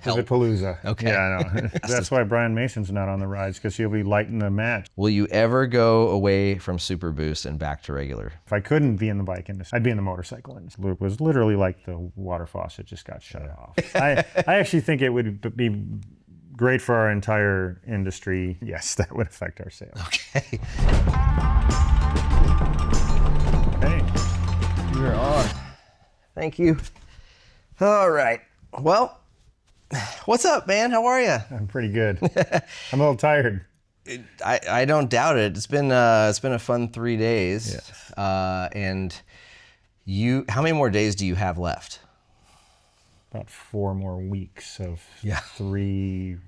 Pivot Palooza. Okay. Yeah, I know. That's why Brian Mason's not on the rides, because he'll be lighting the match. Will you ever go away from Super Boost and back to regular? If I couldn't be in the bike industry, I'd be in the motorcycle industry. It was literally like the water faucet just got shut off. I actually think it would be great for our entire industry. Yes, that would affect our sales. Okay. Okay. You're on. Thank you. All right. Well, what's up, man? How are you? I'm pretty good. I'm a little tired. I don't doubt it. It's been a fun 3 days. Yes. And how many more days do you have left? About 4 more weeks of Yeah. 3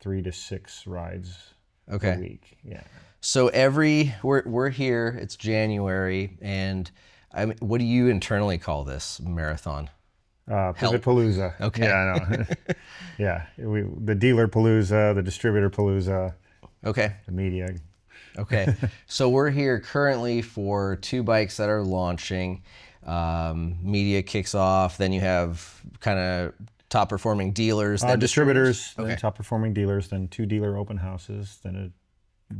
to 6 rides a week. Yeah. So we're here. It's January, and what do you internally call this marathon? Pivot Palooza. Okay. Yeah, I know. Yeah. The dealer Palooza, the distributor Palooza. Okay. The media. Okay. So we're here currently for 2 bikes that are launching. Media kicks off. Then you have kind of top performing dealers. Then Distributors, Okay. then top performing dealers, then 2 dealer open houses, then a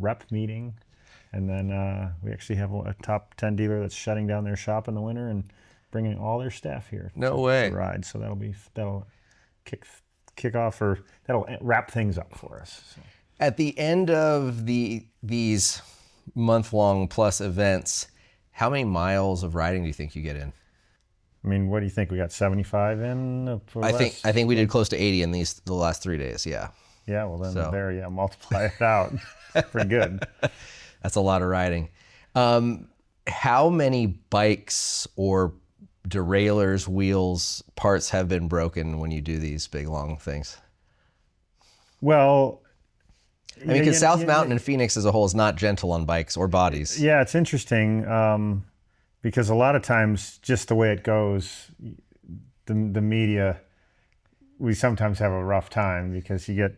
rep meeting. And then we actually have a top 10 dealer that's shutting down their shop in the winter and bringing all their staff here. No way. To ride. So that'll kick off, or that'll wrap things up for us. So. At the end of these month-long plus events, how many miles of riding do you think you get in? I mean, what do you think? We got 75 in? I think we did close to 80 in the last 3 days. Yeah. Yeah. Well, then multiply it out. Pretty good. That's a lot of riding. How many bikes or derailleurs, wheels, parts have been broken when you do these big long things? Well, I mean, because South Mountain and Phoenix as a whole is not gentle on bikes or bodies. Yeah, it's interesting because a lot of times, just the way it goes, the media, we sometimes have a rough time because you get,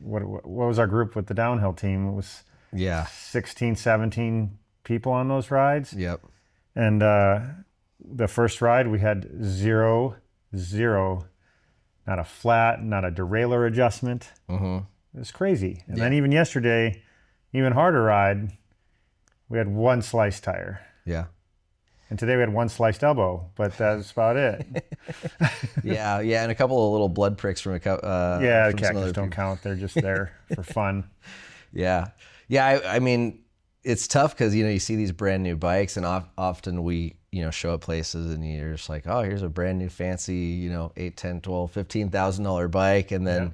what was our group with the downhill team? It was 16, 17 people on those rides. Yep. And the first ride, we had zero, not a flat, not a derailleur adjustment. Mm-hmm. It was crazy. And then even yesterday, even harder ride, we had 1 sliced tire. Yeah. And today we had 1 sliced elbow, but that's about it. Yeah, and a couple of little blood pricks from the cactus don't count. They're just there for fun. Yeah. I mean, it's tough because you see these brand new bikes, and often we show up places and you're just like, oh, here's a brand new fancy $8, $10, $12, $15,000 bike, and then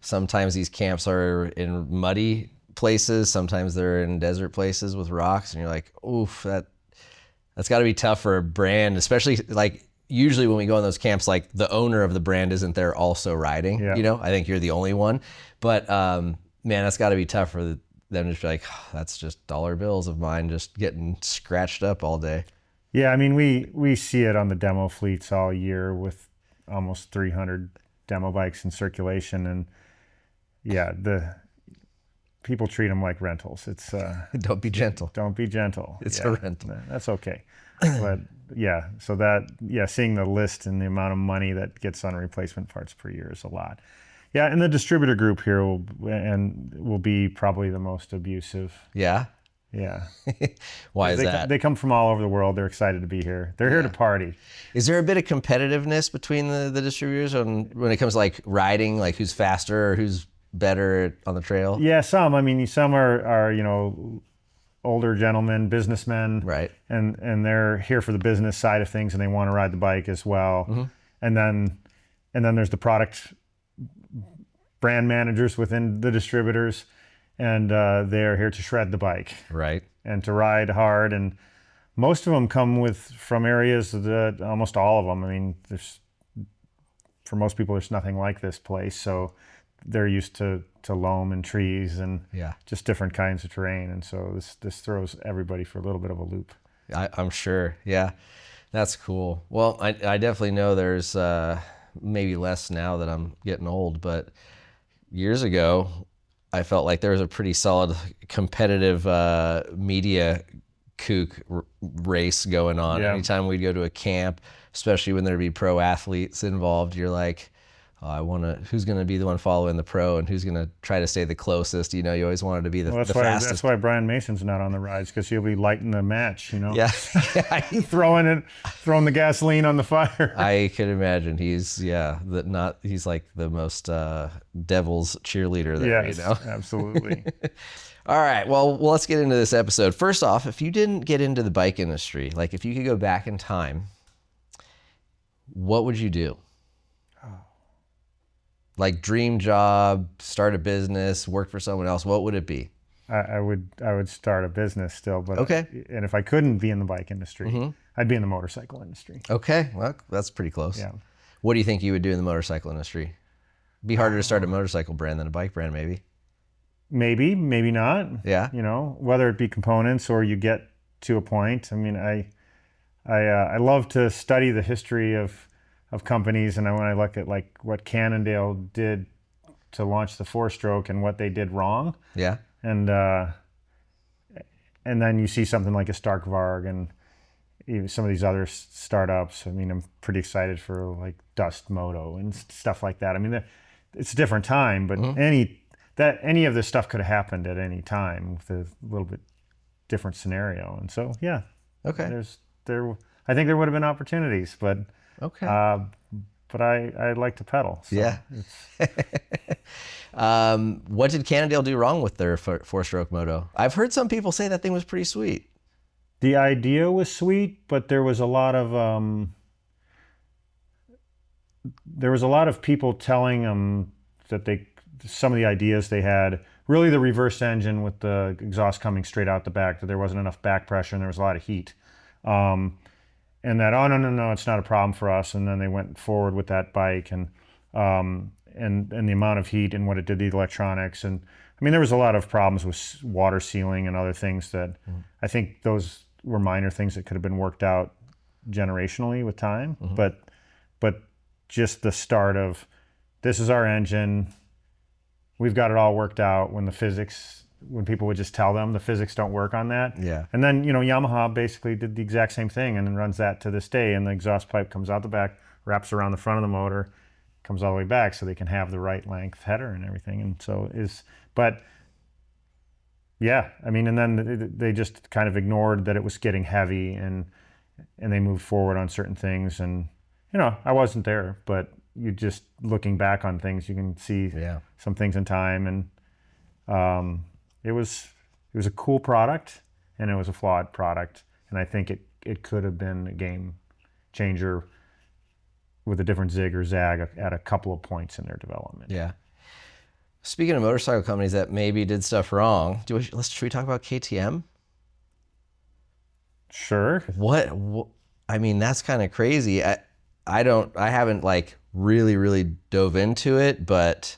sometimes these camps are in muddy places, sometimes they're in desert places with rocks, and you're like, oof, that's got to be tough for a brand, especially like usually when we go in those camps, like the owner of the brand isn't there also riding. I think you're the only one, but man, that's got to be tough for them to just be like, oh, that's just dollar bills of mine just getting scratched up all day. Yeah, I mean, we see it on the demo fleets all year with almost 300 demo bikes in circulation, and the people treat them like rentals. It's don't be gentle. Don't be gentle. It's a rental. That's okay. But seeing the list and the amount of money that gets on replacement parts per year is a lot. Yeah, and the distributor group here will be probably the most abusive. Yeah. Yeah. Why is that? They come from all over the world. They're excited to be here. They're here to party. Is there a bit of competitiveness between the distributors when it comes to like riding, like who's faster or who's better on the trail? Yeah, some. I mean, some are older gentlemen, businessmen, right? And they're here for the business side of things, and they want to ride the bike as well. Mm-hmm. And then there's the product brand managers within the distributors, and they're here to shred the bike, right? And to ride hard. And most of them come from areas that, almost all of them. I mean, for most people, there's nothing like this place, so they're used to loam and trees and just different kinds of terrain. And so this throws everybody for a little bit of a loop. I'm sure. Yeah, that's cool. Well, I definitely know there's maybe less now that I'm getting old, but years ago, I felt like there was a pretty solid competitive media kook race going on. Anytime we'd go to a camp, especially when there'd be pro athletes involved, you're like, who's going to be the one following the pro and who's going to try to stay the closest. You always wanted to be the fastest. That's why Brian Mason's not on the rides, because he'll be lighting the match, Yeah. throwing the gasoline on the fire. I could imagine he's like the most devil's cheerleader there. Yes, absolutely. All right, well, let's get into this episode. First off, if you didn't get into the bike industry, like if you could go back in time, what would you do? Like dream job, start a business, work for someone else, what would it be? I would start a business still, but okay. And if I couldn't be in the bike industry, I'd be in the motorcycle industry. Okay, well, that's pretty close. Yeah. What do you think you would do in the motorcycle industry? It'd be harder to start a motorcycle brand than a bike brand, maybe. Maybe not. Yeah. Whether it be components or you get to a point. I mean, I love to study the history of companies, and when I look at like what Cannondale did to launch the 4-stroke and what they did wrong. Yeah. And then you see something like a Starkvarg and even some of these other startups. I mean, I'm pretty excited for like Dust Moto and stuff like that. I mean, it's a different time, but any of this stuff could have happened at any time with a little bit different scenario. And so, yeah. Okay. I think there would have been opportunities, but okay. But I like to pedal. So yeah. What did Cannondale do wrong with their 4-stroke moto? I've heard some people say that thing was pretty sweet. The idea was sweet, but there was a lot of people telling them that some of the ideas they had, really the reverse engine with the exhaust coming straight out the back, that there wasn't enough back pressure and there was a lot of heat. And that, oh, no, it's not a problem for us. And then they went forward with that bike and the amount of heat and what it did to the electronics. And I mean, there was a lot of problems with water sealing and other things that I think those were minor things that could have been worked out generationally with time. But just the start of, this is our engine, we've got it all worked out, when people would just tell them the physics don't work on that. Yeah. And then, Yamaha basically did the exact same thing and then runs that to this day. And the exhaust pipe comes out the back, wraps around the front of the motor, comes all the way back so they can have the right length header and everything. And so but yeah, I mean, and then they just kind of ignored that it was getting heavy and they moved forward on certain things. And, I wasn't there, but you just looking back on things, you can see some things in time. And, it was a cool product and it was a flawed product. And I think it could have been a game changer with a different zig or zag at a couple of points in their development. Yeah. Speaking of motorcycle companies that maybe did stuff wrong, should we talk about KTM? Sure. What I mean, that's kind of crazy. I haven't like really dove into it, but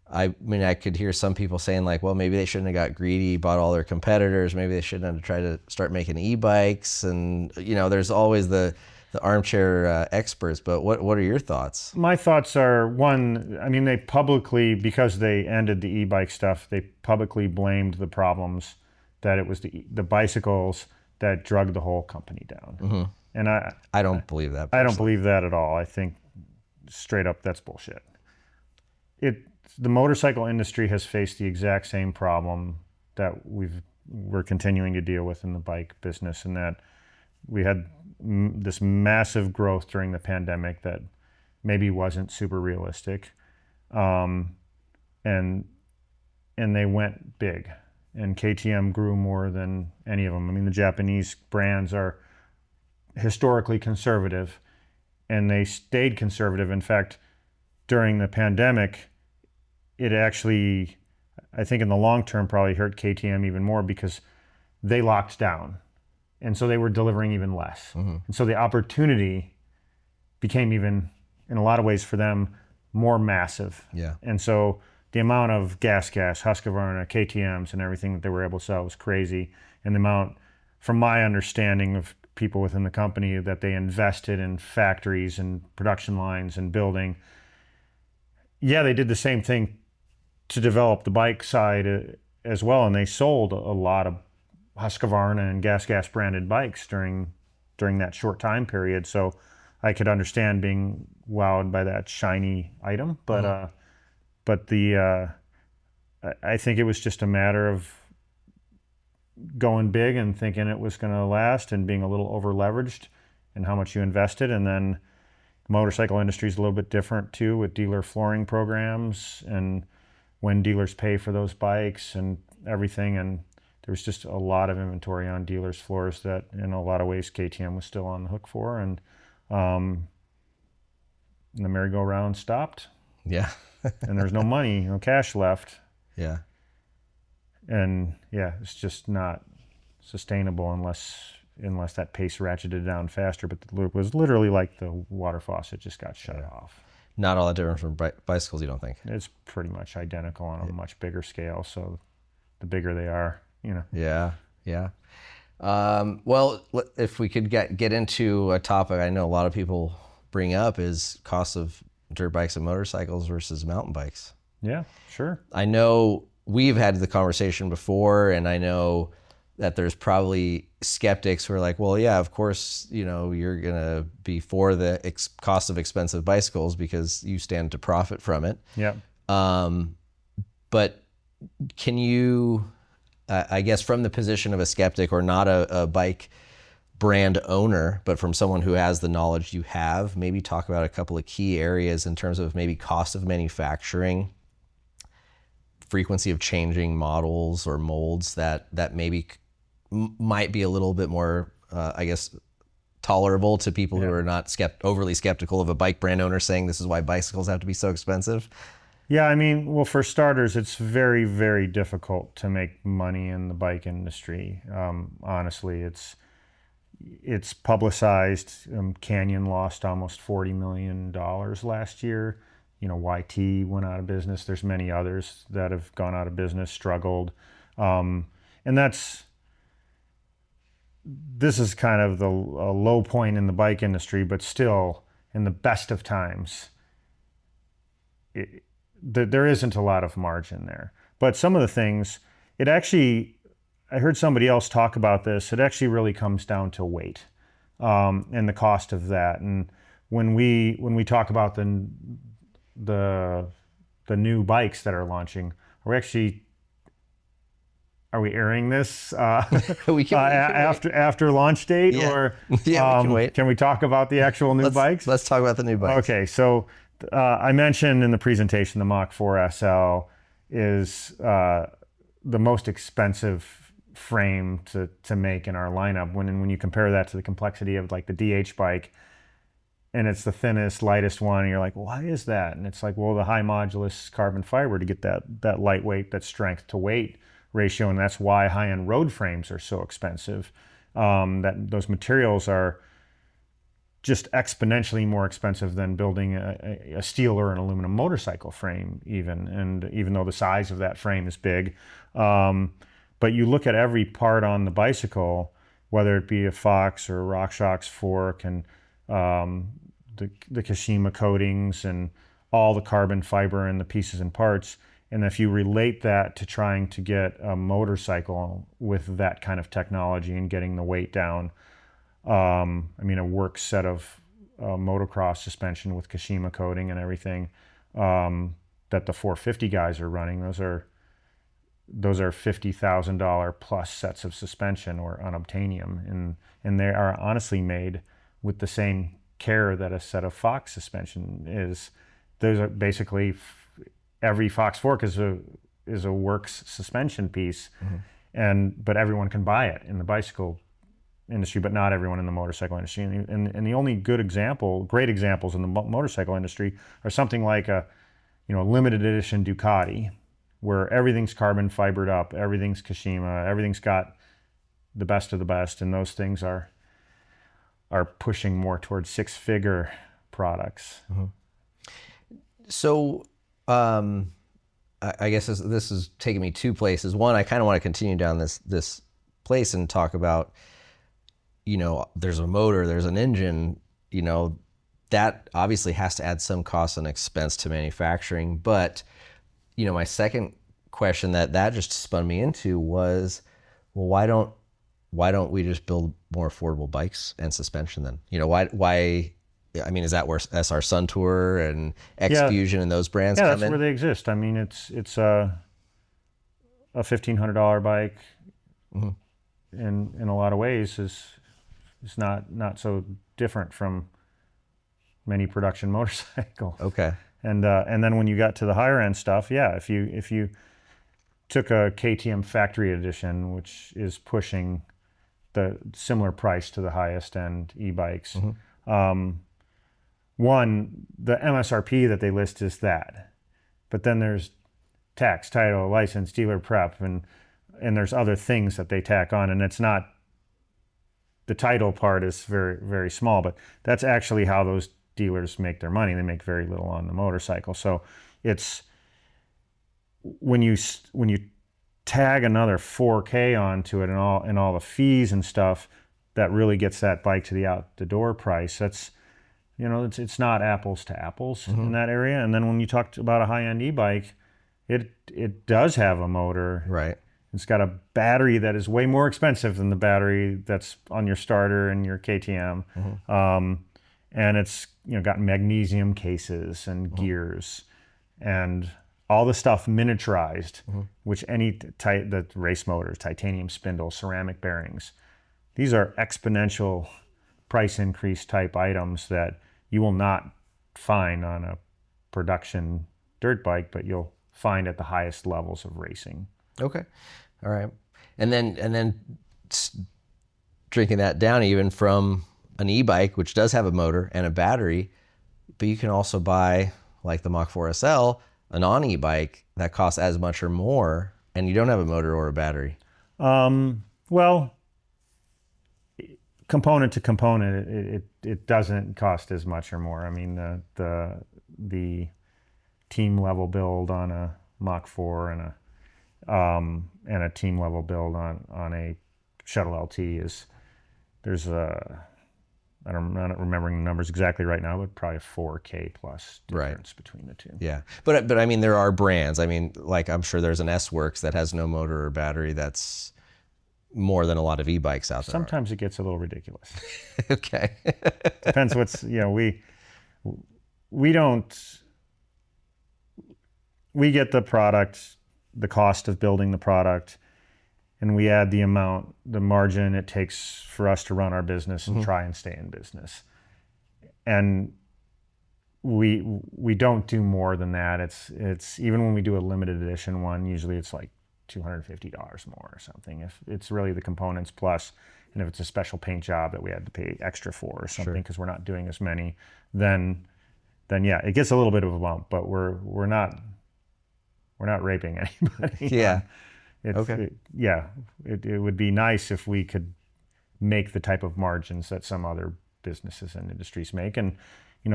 I mean, I could hear some people saying like, well, maybe they shouldn't have got greedy, bought all their competitors. Maybe they shouldn't have tried to start making e-bikes. And, there's always the armchair experts. But what are your thoughts? My thoughts are, one, I mean, they publicly, because they ended the e-bike stuff, they publicly blamed the problems that it was the bicycles that drugged the whole company down. And I don't believe that personally. I don't believe that at all. I think straight up that's bullshit. The motorcycle industry has faced the exact same problem that we're continuing to deal with in the bike business, and that we had this massive growth during the pandemic that maybe wasn't super realistic, and they went big, and KTM grew more than any of them. I mean, the Japanese brands are historically conservative, and they stayed conservative. In fact, during the pandemic, it actually, I think in the long term, probably hurt KTM even more because they locked down. And so they were delivering even less. And so the opportunity became even, in a lot of ways for them, more massive. Yeah. And so the amount of gas, Husqvarna, KTMs and everything that they were able to sell was crazy. And the amount, from my understanding of people within the company, that they invested in factories and production lines and building. Yeah, they did the same thing to develop the bike side as well, and they sold a lot of Husqvarna and gas branded bikes during that short time period. So I could understand being wowed by that shiny item, but I think it was just a matter of going big and thinking it was going to last and being a little over leveraged and how much you invested. And then the motorcycle industry is a little bit different too, with dealer flooring programs and when dealers pay for those bikes and everything. And there was just a lot of inventory on dealers' floors that in a lot of ways KTM was still on the hook for. And the merry-go-round stopped. Yeah. And there's no money, no cash left. Yeah. And yeah, it's just not sustainable unless that pace ratcheted down faster. But it was literally like the water faucet just got shut off. Not all that different from bicycles, you don't think? It's pretty much identical on a much bigger scale. So the bigger they are, Yeah. Yeah. Well, if we could get into a topic I know a lot of people bring up is cost of dirt bikes and motorcycles versus mountain bikes. Yeah, sure. I know we've had the conversation before, and I know that there's probably skeptics who are like, well, yeah, of course, you're going to be for the cost of expensive bicycles because you stand to profit from it. Yeah. But can you, I guess from the position of a skeptic or not a bike brand owner, but from someone who has the knowledge you have, maybe talk about a couple of key areas in terms of maybe cost of manufacturing, frequency of changing models or molds that maybe might be a little bit more, I guess, tolerable to people who are not overly skeptical of a bike brand owner saying this is why bicycles have to be so expensive. Yeah, I mean, well, for starters, it's very, very difficult to make money in the bike industry. Honestly, it's publicized. Canyon lost almost $40 million last year. YT went out of business. There's many others that have gone out of business, struggled. And this is kind of a low point in the bike industry, but still, in the best of times, there isn't a lot of margin there. But some of the things, I heard somebody else talk about this, it actually really comes down to weight and the cost of that. And when we talk about the new bikes that are launching, are we airing this after launch date? Yeah. Or Yeah, we can wait. Can we talk about the actual new bikes? Let's talk about the new bikes. Okay, so I mentioned in the presentation the Mach 4 SL is the most expensive frame to make in our lineup. When you compare that to the complexity of like the DH bike, and it's the thinnest, lightest one, and you're like, why is that? And it's like, well, the high modulus carbon fiber to get that lightweight, that strength to weight ratio, and that's why high-end road frames are so expensive. That those materials are just exponentially more expensive than building a steel or an aluminum motorcycle frame even. And even though the size of that frame is big, but you look at every part on the bicycle, whether it be a Fox or a RockShox fork and the Kashima coatings and all the carbon fiber and the pieces and parts. And if you relate that to trying to get a motorcycle with that kind of technology and getting the weight down, a work set of motocross suspension with Kashima coating and everything that the 450 guys are running, those are $50,000 plus sets of suspension or unobtainium, and they are honestly made with the same care that a set of Fox suspension is. Those are basically every Fox fork is a works suspension piece, but everyone can buy it in the bicycle industry, but not everyone in the motorcycle industry. And the only great examples in the motorcycle industry are something like a limited edition Ducati, where everything's carbon fibered up, everything's Kashima, everything's got the best of the best, and those things are pushing more towards six-figure products. So I guess this is taking me two places. One, I kind of want to continue down this place and talk about, there's a motor, there's an engine, that obviously has to add some cost and expense to manufacturing. But, my second question that just spun me into was, well, why don't we just build more affordable bikes and suspension then? Why I mean, is that where SR Sun Tour and X Yeah, Fusion and those brands yeah, come that's where in? they exist. I mean, it's a $1,500 bike Hmm. in a lot of ways is not so different from many production motorcycles. Okay. And then when you got to the higher end stuff, yeah, if you took a KTM factory edition, which is pushing the similar price to the highest end e-bikes, one, the MSRP that they list is that, but then there's tax, title, license, dealer prep, and there's other things that they tack on, and it's not, the title part is very, very small, but that's actually how those dealers make their money. They make very little on the motorcycle. So it's when you tag another 4K onto it and all the fees and stuff, that really gets that bike to the out the door price. That's, it's not apples to apples in that area. And then when you talked about a high end e-bike, it does have a motor. Right. It's got a battery that is way more expensive than the battery that's on your starter and your KTM. And it's got magnesium cases and gears and all the stuff miniaturized, which the race motors, titanium spindle, ceramic bearings. These are exponential price increase type items that you will not find on a production dirt bike, but you'll find at the highest levels of racing. Okay. All right. And then drinking that down even from an e-bike, which does have a motor and a battery, but you can also buy, like the Mach 4 SL, a non-e-bike that costs as much or more, and you don't have a motor or a battery. Well, component to component, it doesn't cost as much or more. I mean, the team level build on a Mach 4 and a team level build on a Shuttle LT I'm not remembering the numbers exactly right now, but probably a 4K plus difference between the two. Yeah. But I mean, there are brands. I mean, like I'm sure there's an S-Works that has no motor or battery that's more than a lot of e-bikes out there. Sometimes it gets a little ridiculous. Okay. Depends we get the product, the cost of building the product, and we add the margin it takes for us to run our business and try and stay in business. And we don't do more than that. It's even when we do a limited edition one, usually it's like $250 more or something. If it's really the components plus, and if it's a special paint job that we had to pay extra for or something because we're not doing as many, then yeah, it gets a little bit of a bump, but we're not raping anybody. Yeah. It would be nice if we could make the type of margins that some other businesses and industries make. And,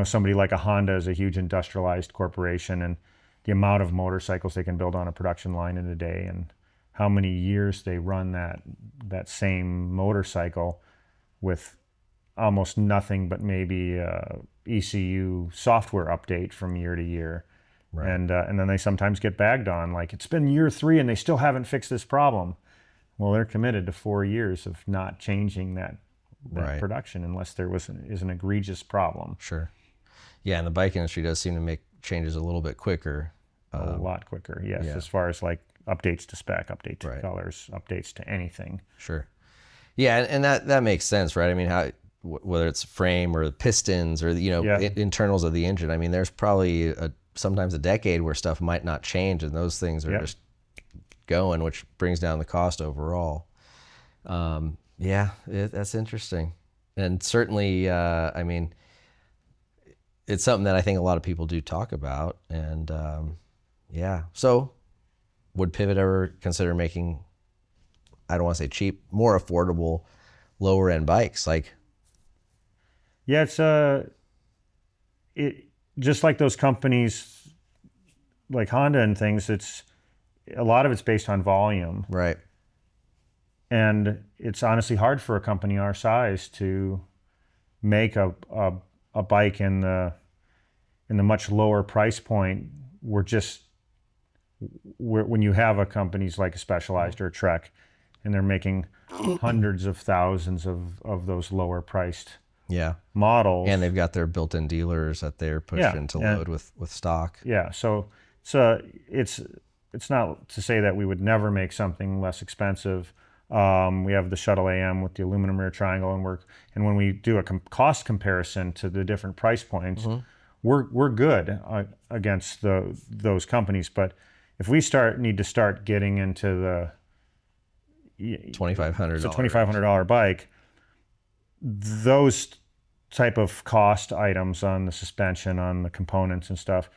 somebody like a Honda is a huge industrialized corporation, and the amount of motorcycles they can build on a production line in a day and how many years they run that same motorcycle with almost nothing but maybe ECU software update from year to year. Right. And then they sometimes get bagged on, like, it's been year 3 and they still haven't fixed this problem. Well, they're committed to 4 years of not changing that production unless there is an egregious problem. Sure. Yeah, and the bike industry does seem to make changes a little bit quicker. A lot quicker, yes, as far as like updates to spec, update to colors, updates to anything. Sure. Yeah, and that makes sense, right? I mean, whether it's frame or the pistons or internals of the engine, I mean, there's probably sometimes a decade where stuff might not change, and those things are just going, which brings down the cost overall. That's interesting. And certainly, I mean, it's something that I think a lot of people do talk about. And so would Pivot ever consider making, I don't want to say cheap, more affordable, lower end bikes? Like, yeah, it's just like those companies like Honda and things, a lot of it's based on volume. Right. And it's honestly hard for a company our size to make a bike in the much lower price point. When you have a companies like a Specialized or a Trek, and they're making hundreds of thousands of those lower priced Yeah. models. And they've got their built-in dealers that they're pushing to load with stock. Yeah. So it's not to say that we would never make something less expensive. We have the Shuttle AM with the aluminum rear triangle, and when we do a cost comparison to the different price points, we're good against those companies. But if we need to start getting into the $2,500 bike, those type of cost items on the suspension, on the components and stuff,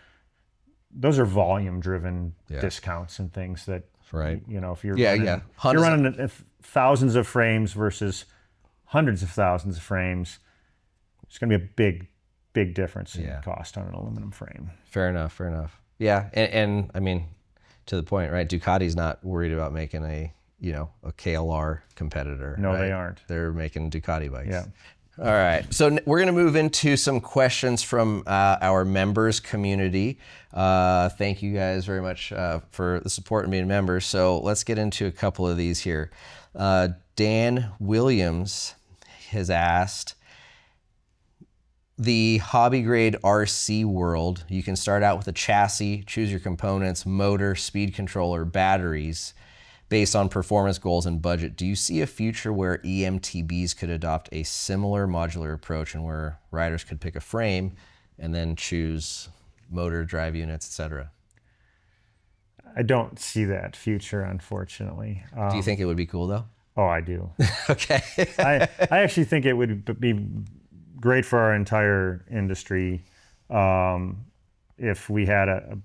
those are volume driven discounts and things that, right. If you're running thousands of frames versus hundreds of thousands of frames, it's going to be a big difference in cost on an aluminum frame. Fair enough. Yeah. And I mean, to the point, right? Ducati's not worried about making a KLR competitor. No, right? they aren't. They're making Ducati bikes. Yeah. All right. So we're going to move into some questions from our members community. Thank you guys very much for the support and being members. So let's get into a couple of these here. Dan Williams has asked, the hobby grade RC world, you can start out with a chassis, choose your components, motor, speed controller, batteries, based on performance goals and budget. Do you see a future where EMTBs could adopt a similar modular approach and where riders could pick a frame and then choose motor, drive units, etc.? I don't see that future, unfortunately. Do you think it would be cool though? Oh, I do. Okay. I actually think it would be great for our entire industry if we had a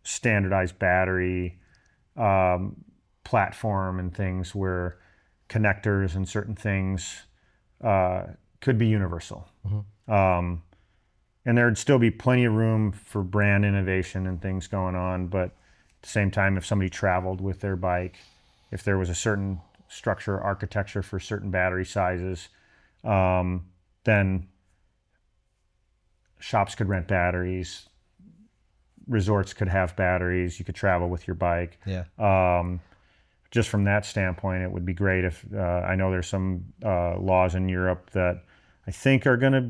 standardized battery platform and things where connectors and certain things could be universal. And there'd still be plenty of room for brand innovation and things going on, but at the same time, if somebody traveled with their bike, if there was a certain structure, architecture for certain battery sizes, then shops could rent batteries, resorts could have batteries, you could travel with your bike. Yeah. Just from that standpoint, it would be great if, I know there's some laws in Europe that I think are going to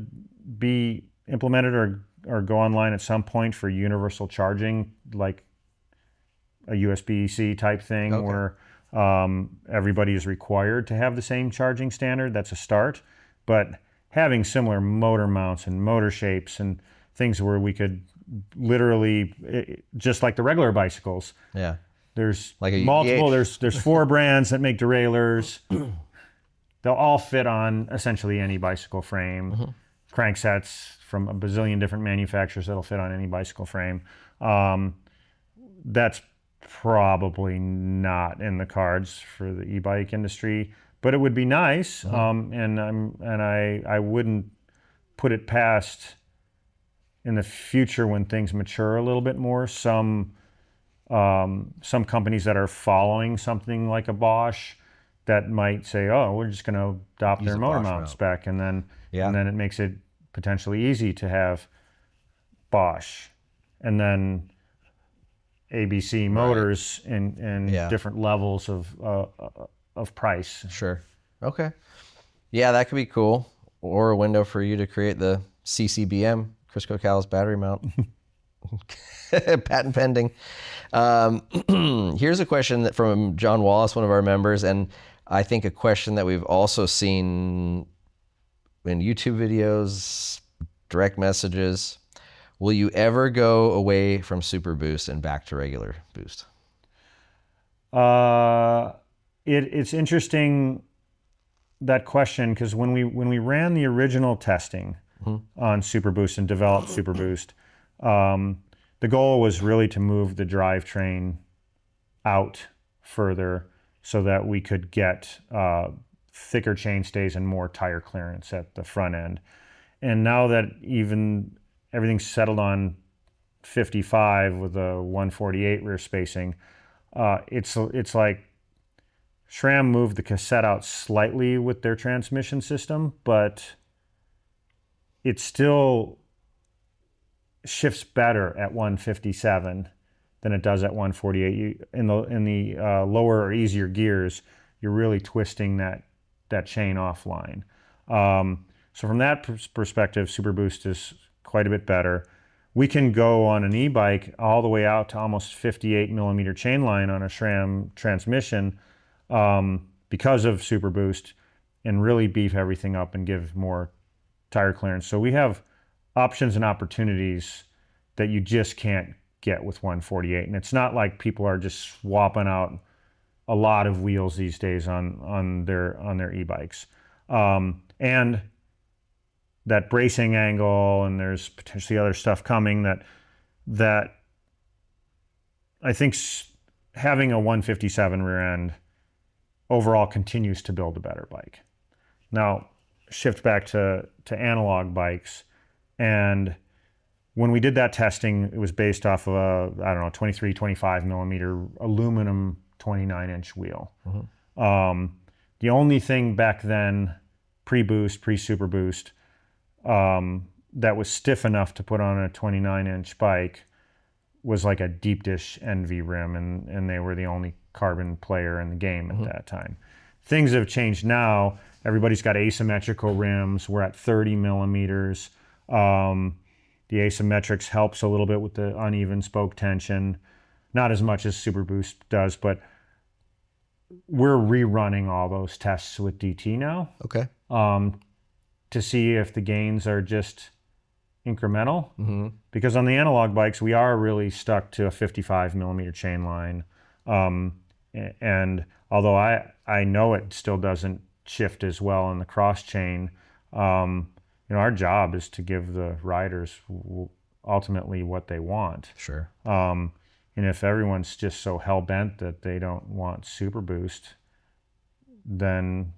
be implemented or go online at some point for universal charging, like a USB-C type thing, where everybody is required to have the same charging standard. That's a start. But having similar motor mounts and motor shapes and things where we could literally, just like the regular bicycles. Yeah. There's like multiple, there's 4 brands that make derailleurs. They'll all fit on essentially any bicycle frame. Cranksets from a bazillion different manufacturers that'll fit on any bicycle frame. That's probably not in the cards for the e-bike industry, but it would be nice. And I wouldn't put it past, in the future when things mature a little bit more, some companies that are following something like a Bosch that might say, oh, we're just going to adopt their motor mount spec, and then it makes it potentially easy to have Bosch and then ABC motors in different levels of price. Sure. Okay. Yeah, that could be cool. Or a window for you to create the CCBM, Chris Cocalis battery mount. Patent pending. Here's a question from John Wallace, one of our members, and I think a question that we've also seen in YouTube videos, direct messages. Will you ever go away from Super Boost and back to regular boost? It's interesting, that question, because when we ran the original testing on Super Boost and developed Super Boost, the goal was really to move the drivetrain out further so that we could get thicker chainstays and more tire clearance at the front end. And now that everything's settled on 55 with a 148 rear spacing, it's like SRAM moved the cassette out slightly with their transmission system, but it still shifts better at 157 than it does at 148. In the lower or easier gears, you're really twisting that chain offline. So from that perspective, Super Boost is quite a bit better. We can go on an e-bike all the way out to almost 58 millimeter chain line on a SRAM transmission because of Super Boost, and really beef everything up and give more tire clearance. So we have options and opportunities that you just can't get with 148. And it's not like people are just swapping out a lot of wheels these days on their e-bikes. And that bracing angle, and there's potentially other stuff coming that I think having a 157 rear end overall continues to build a better bike. Now, shift back to analog bikes, and when we did that testing, it was based off of a, I don't know, 23, 25 millimeter aluminum 29-inch wheel. The only thing back then, pre-boost, pre-super boost, that was stiff enough to put on a 29-inch bike was like a deep dish NV rim, and they were the only carbon player in the game at that time. Things have changed now. Everybody's got asymmetrical rims. We're at 30 millimeters. The asymmetrics helps a little bit with the uneven spoke tension. Not as much as Super Boost does, but we're rerunning all those tests with DT now. Okay. To see if the gains are just incremental. Because on the analog bikes, we are really stuck to a 55 millimeter chain line. And although I know it still doesn't shift as well in the cross chain, our job is to give the riders ultimately what they want. Sure. And if everyone's just so hell-bent that they don't want Super Boost, then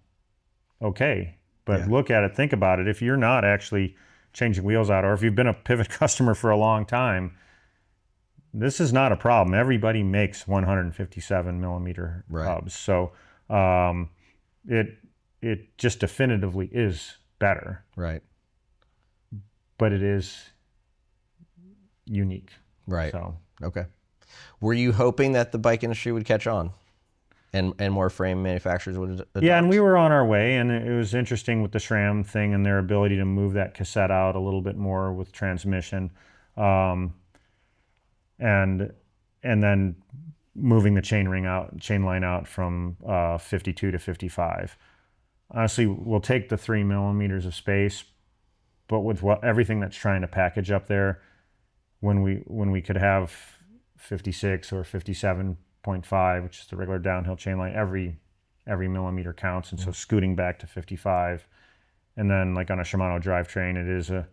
okay. But look at it, think about it. If you're not actually changing wheels out, or if you've been a Pivot customer for a long time, this is not a problem. Everybody makes 157 millimeter hubs. So it just definitively is better. Right. But it is unique. Right. So okay. Were you hoping that the bike industry would catch on and more frame manufacturers would adopt? Yeah, and we were on our way, and it was interesting with the SRAM thing and their ability to move that cassette out a little bit more with transmission, and then moving the chain line out from 52 to 55. Honestly, we'll take the 3 millimeters of space, but with everything that's trying to package up there, when we could have 56 or 57.5, which is the regular downhill chain line, every millimeter counts, and so scooting back to 55, and then like on a Shimano drivetrain, it is a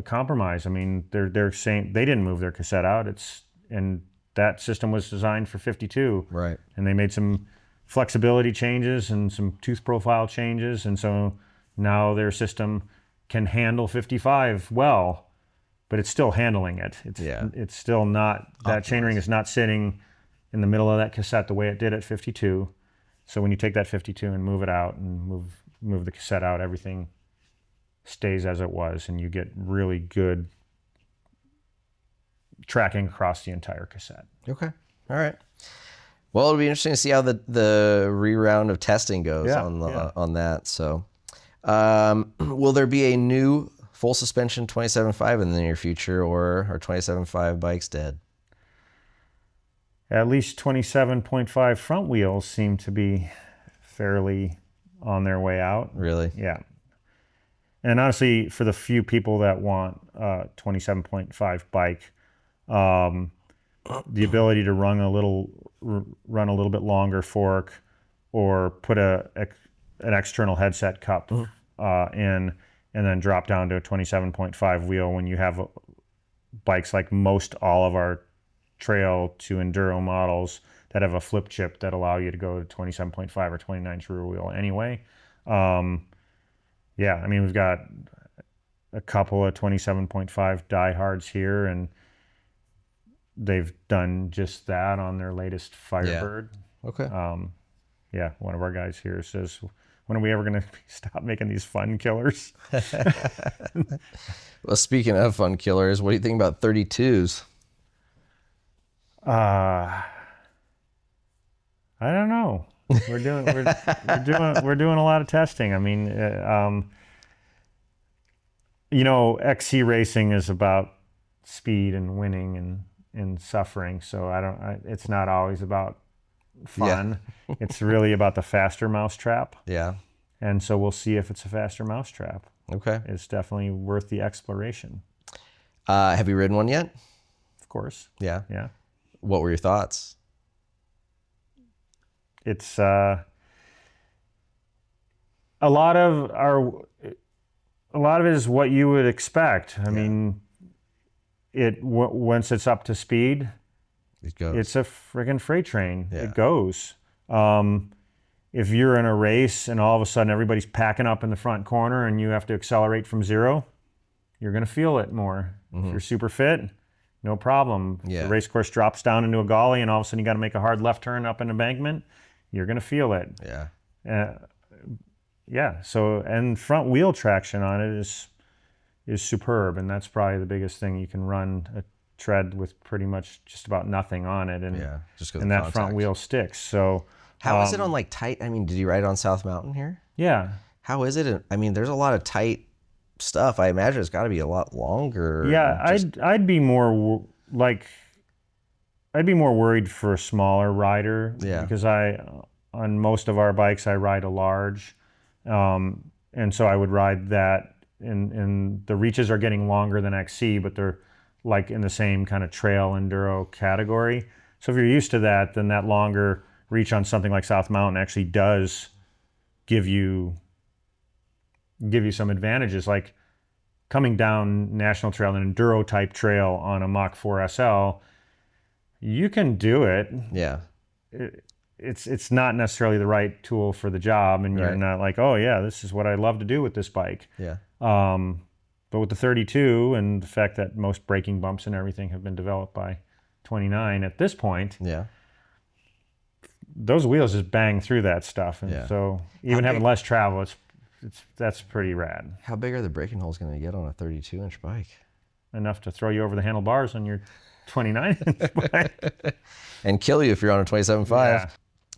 compromise. I mean, they're saying they didn't move their cassette out. And that system was designed for 52, right? And they made some flexibility changes and some tooth profile changes, and so now their system can handle 55 well. But it's still handling it. It's still not, that chainring is not sitting in the middle of that cassette the way it did at 52. So when you take that 52 and move it out and move the cassette out, everything stays as it was, and you get really good tracking across the entire cassette. Okay. All right. Well, it'll be interesting to see how the re-round of testing goes on that. So will there be a new full suspension 27.5 in the near future, or are 27.5 bikes dead? At least 27.5 front wheels seem to be fairly on their way out. Really? Yeah. And honestly, for the few people that want a 27.5 bike, the ability to run a little bit longer fork, or put an external headset cup in, and then drop down to a 27.5 wheel when you have bikes like most all of our trail to enduro models that have a flip chip that allow you to go to 27.5 or 29 rear wheel anyway. I mean, we've got a couple of 27.5 diehards here, and they've done just that on their latest Firebird. Okay. One of our guys here says, when are we ever going to stop making these fun killers? Well, speaking of fun killers, what do you think about 32s? I don't know. We're doing a lot of testing. I mean, XC racing is about speed and winning and suffering. So it's not always about fun. Yeah. It's really about the faster mousetrap. Yeah. And so we'll see if it's a faster mousetrap. Okay. It's definitely worth the exploration. Have you ridden one yet? Of course. Yeah. Yeah. What were your thoughts? It's a lot of it is what you would expect. I mean, once it's up to speed, It goes. it's a friggin' freight train. Yeah. It goes. If you're in a race and all of a sudden everybody's packing up in the front corner and you have to accelerate from zero, you're going to feel it more. If you're super fit, no problem. Yeah. If the race course drops down into a gully and all of a sudden you got to make a hard left turn up an embankment, you're going to feel it. Yeah. Yeah. So, and front wheel traction on it is superb, and that's probably the biggest thing. You can run a tread with pretty much just about nothing on it, and Just and that front wheel sticks. So, how is it on like tight? I mean, did you ride on South Mountain here? yeah. How is it? I mean, there's a lot of tight stuff. I imagine it's got to be a lot longer. Yeah, I'd be more worried for a smaller rider. Yeah. Because on most of our bikes I ride a large, and so I would ride that. And the reaches are getting longer than XC, but they're like in the same kind of trail enduro category. So if you're used to that, then that longer reach on something like South Mountain actually does give you some advantages, like coming down National Trail, an enduro type trail on a Mach 4 SL. You can do it. Yeah. It's not necessarily the right tool for the job, and you're not like, oh yeah, this is what I love to do with this bike. Yeah. But with the 32 and the fact that most braking bumps and everything have been developed by 29 at this point, Yeah. those wheels just bang through that stuff, and so even having less travel, that's pretty rad. How big are the braking holes going to get on a 32-inch bike? Enough to throw you over the handlebars on your 29-inch bike. And kill you if you're on a 27.5. Yeah.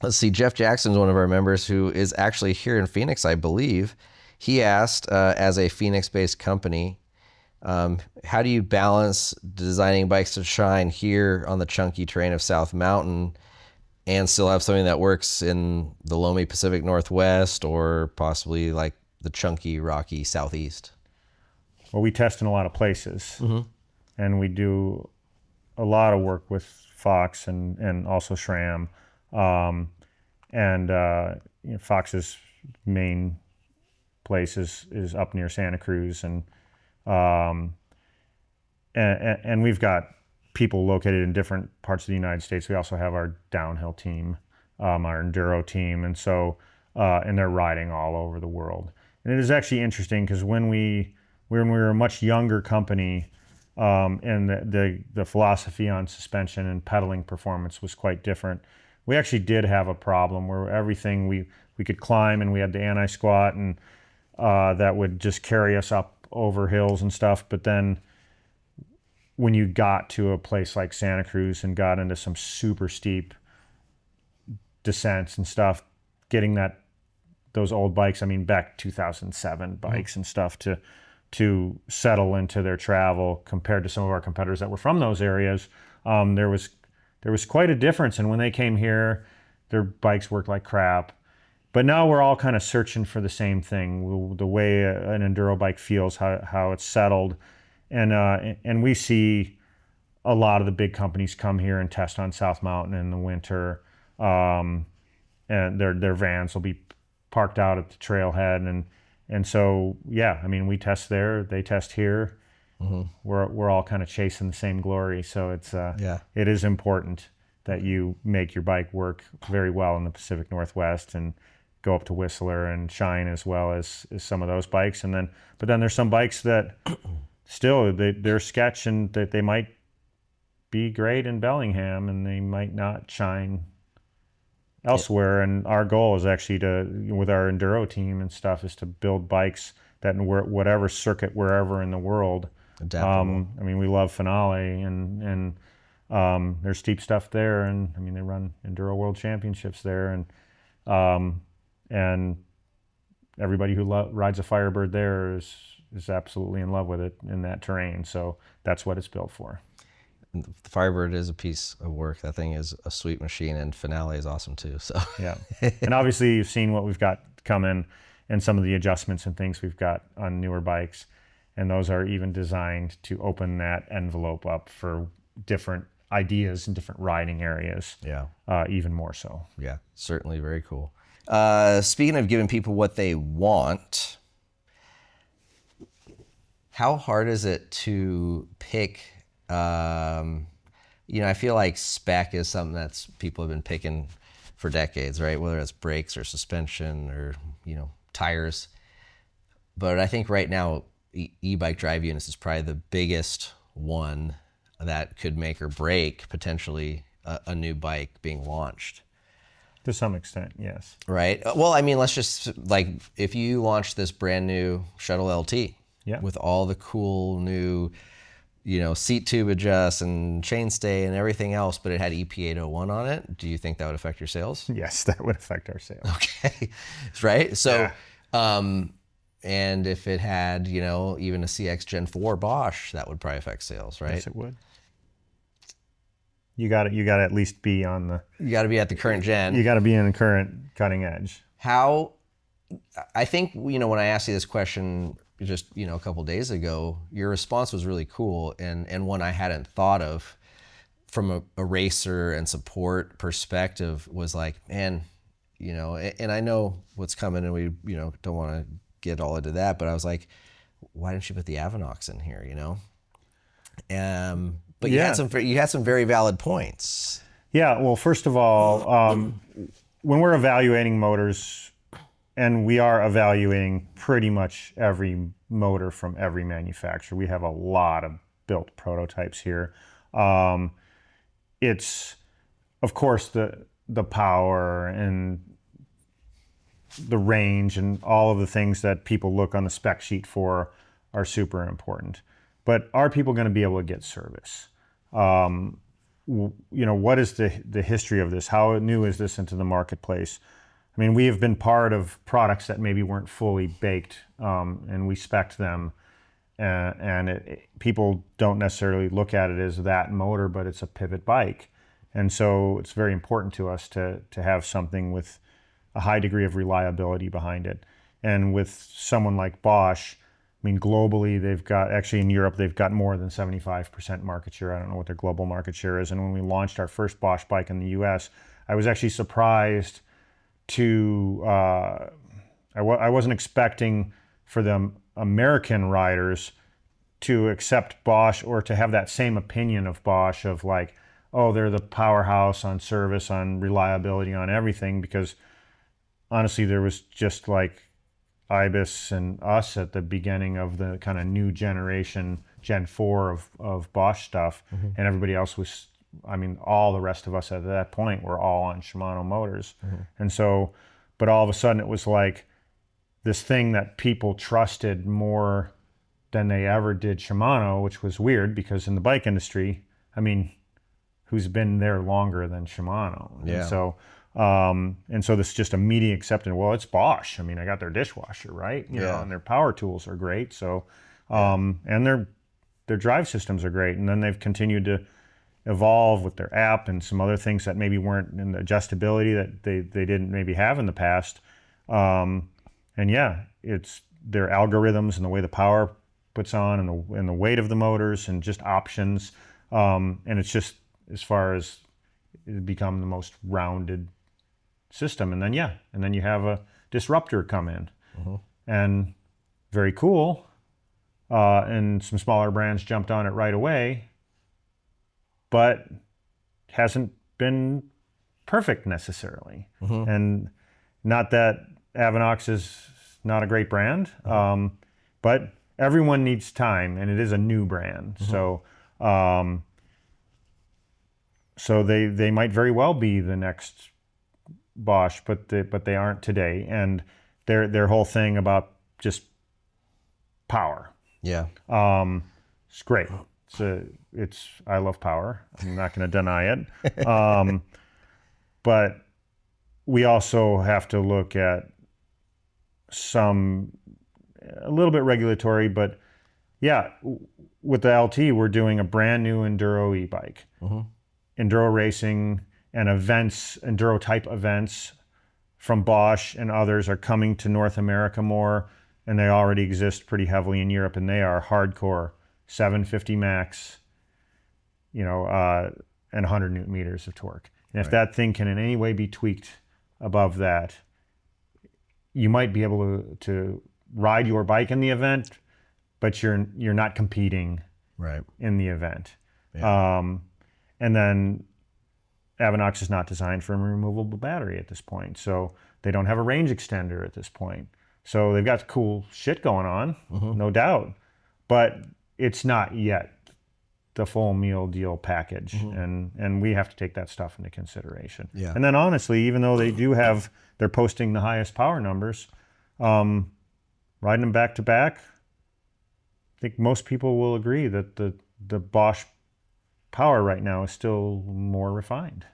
Let's see. Jeff Jackson's one of our members who is actually here in Phoenix, I believe. He asked, as a Phoenix-based company, how do you balance designing bikes to shine here on the chunky terrain of South Mountain and still have something that works in the loamy Pacific Northwest or possibly like the chunky, rocky Southeast? Well, we test in a lot of places, and we do a lot of work with Fox and also SRAM. Fox's main place is up near Santa Cruz, and we've got people located in different parts of the United States. We also have our downhill team, our enduro team, and so and they're riding all over the world. And it is actually interesting because when we were a much younger company, and the philosophy on suspension and pedaling performance was quite different. We actually did have a problem where everything we could climb, and we had the anti-squat, and that would just carry us up over hills and stuff. But then when you got to a place like Santa Cruz and got into some super steep descents and stuff, getting those old bikes, I mean back 2007 bikes and stuff, to settle into their travel compared to some of our competitors that were from those areas, there was quite a difference. And when they came here, their bikes worked like crap. But now we're all kind of searching for the same thing, the way an enduro bike feels, how it's settled. And we see a lot of the big companies come here and test on South Mountain in the winter. And their vans will be parked out at the trailhead. And so, yeah, I mean, we test there, they test here. We're all kind of chasing the same glory. So it is important that you make your bike work very well in the Pacific Northwest and go up to Whistler and shine as well as some of those bikes. But then there's some bikes that still they're sketch, and that they might be great in Bellingham and they might not shine elsewhere. And our goal is actually with our enduro team and stuff, is to build bikes that in whatever circuit, wherever in the world. Adaptable. I mean, we love Finale, and there's steep stuff there, and I mean, they run enduro world championships there, and And everybody who rides a Firebird there is absolutely in love with it in that terrain. So that's what it's built for. The Firebird is a piece of work. That thing is a sweet machine, and Finale is awesome too. So yeah, and obviously you've seen what we've got coming and some of the adjustments and things we've got on newer bikes, and those are even designed to open that envelope up for different ideas and different riding areas. Yeah, even more so. yeah, certainly very cool. Speaking of giving people what they want, how hard is it to pick? I feel like spec is something that's people have been picking for decades, right? Whether it's brakes or suspension or, tires. But I think right now, e-bike drive units is probably the biggest one that could make or break potentially a new bike being launched. To some extent, yes. Right. Well, I mean, let's just if you launch this brand new Shuttle LT with all the cool new, seat tube adjust and chainstay and everything else, but it had EP801 on it, do you think that would affect your sales? Yes, that would affect our sales. Okay. Right. So, and if it had, even a CX Gen 4 Bosch, that would probably affect sales, right? Yes, it would. You got to at least be on the. You got to be at the current gen. You got to be in the current cutting edge. How? I think when I asked you this question just a couple days ago, your response was really cool and one I hadn't thought of from a racer and support perspective. Was like, man, and I know what's coming, and we don't want to get all into that, but I was like, why didn't you put the Avanox in here? But you had some very valid points. Yeah. Well, first of all, when we're evaluating motors, and we are evaluating pretty much every motor from every manufacturer, we have a lot of built prototypes here. It's, of course, the power and the range and all of the things that people look on the spec sheet for are super important. But are people going to be able to get service? What is the history of this? How new is this into the marketplace? I mean, we have been part of products that maybe weren't fully baked, and we spec'd them, and people don't necessarily look at it as that motor, but it's a pivot bike. And so it's very important to us to have something with a high degree of reliability behind it. And with someone like Bosch, I mean, globally, actually in Europe, they've got more than 75% market share. I don't know what their global market share is. And when we launched our first Bosch bike in the US, I was actually surprised I wasn't expecting for the American riders to accept Bosch or to have that same opinion of Bosch of like, oh, they're the powerhouse on service, on reliability, on everything, because honestly, there was just like Ibis and us at the beginning of the kind of new generation, Gen 4 of Bosch stuff, and everybody else was, all the rest of us at that point were all on Shimano motors. And so, but all of a sudden it was like this thing that people trusted more than they ever did Shimano, which was weird because in the bike industry, who's been there longer than Shimano? Yeah. And so this just immediate acceptance. Well, it's Bosch. I got their dishwasher, right? You know, and their power tools are great. So, and their drive systems are great. And then they've continued to evolve with their app and some other things that maybe weren't in the adjustability that they didn't maybe have in the past. And it's their algorithms and the way the power puts on and the weight of the motors and just options. And it's just, as far as it become the most rounded system. And then you have a disruptor come in and very cool. And some smaller brands jumped on it right away, but hasn't been perfect necessarily. And not that Avanox is not a great brand, but everyone needs time, and it is a new brand. So they might very well be the next Bosch, but they aren't today. And their whole thing about just power. Yeah. It's great. I love power. I'm not going to deny it. But we also have to look at a little bit regulatory, but yeah, with the LT, we're doing a brand new enduro e-bike. Enduro racing and events, enduro type events from Bosch and others are coming to North America more, and they already exist pretty heavily in Europe, and they are hardcore 750 max, and 100 newton meters of torque. And if that thing can in any way be tweaked above that, you might be able to ride your bike in the event, but you're not competing in the event. Yeah. And then Avinox is not designed for a removable battery at this point, so they don't have a range extender at this point. So they've got cool shit going on, no doubt, but it's not yet the full meal deal package, and we have to take that stuff into consideration. Yeah. And then honestly, even though they're posting the highest power numbers, riding them back to back, I think most people will agree that the Bosch power right now is still more refined.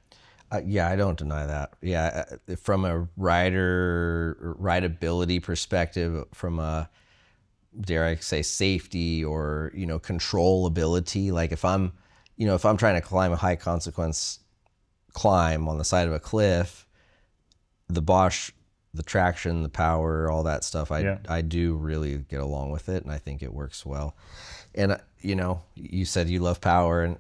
Yeah, I don't deny that. Yeah, from a rideability perspective, from a, dare I say, safety or, controllability, like if I'm trying to climb a high consequence climb on the side of a cliff, the Bosch, the traction, the power, all that stuff, I do really get along with it, and I think it works well. And you said you love power, and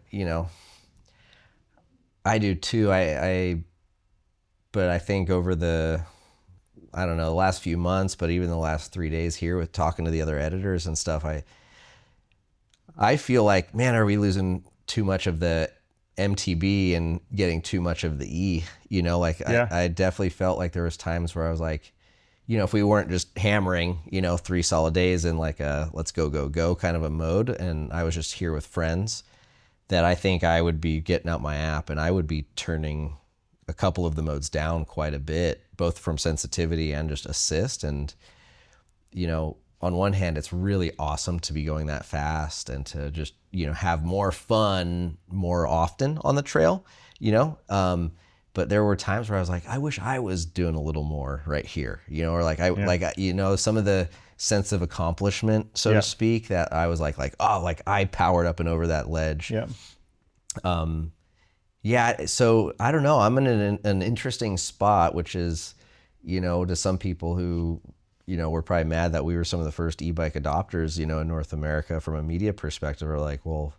I do too. But I think over the last few months, but even the last 3 days here with talking to the other editors and stuff, I feel like, man, are we losing too much of the MTB and getting too much of the E? I definitely felt like there was times where I was like, if we weren't just hammering, 3 solid days in like a let's go kind of a mode, and I was just here with friends, that I think I would be getting out my app and I would be turning a couple of the modes down quite a bit, both from sensitivity and just assist. And, on one hand, it's really awesome to be going that fast and to just, have more fun more often on the trail, but there were times where I was like, I wish I was doing a little more right here, or like some of the sense of accomplishment, so to speak, that I was like, oh, like I powered up and over that ledge. So I don't know. I'm in an interesting spot, which is, to some people who, were probably mad that we were some of the first e-bike adopters, in North America from a media perspective, are like, well,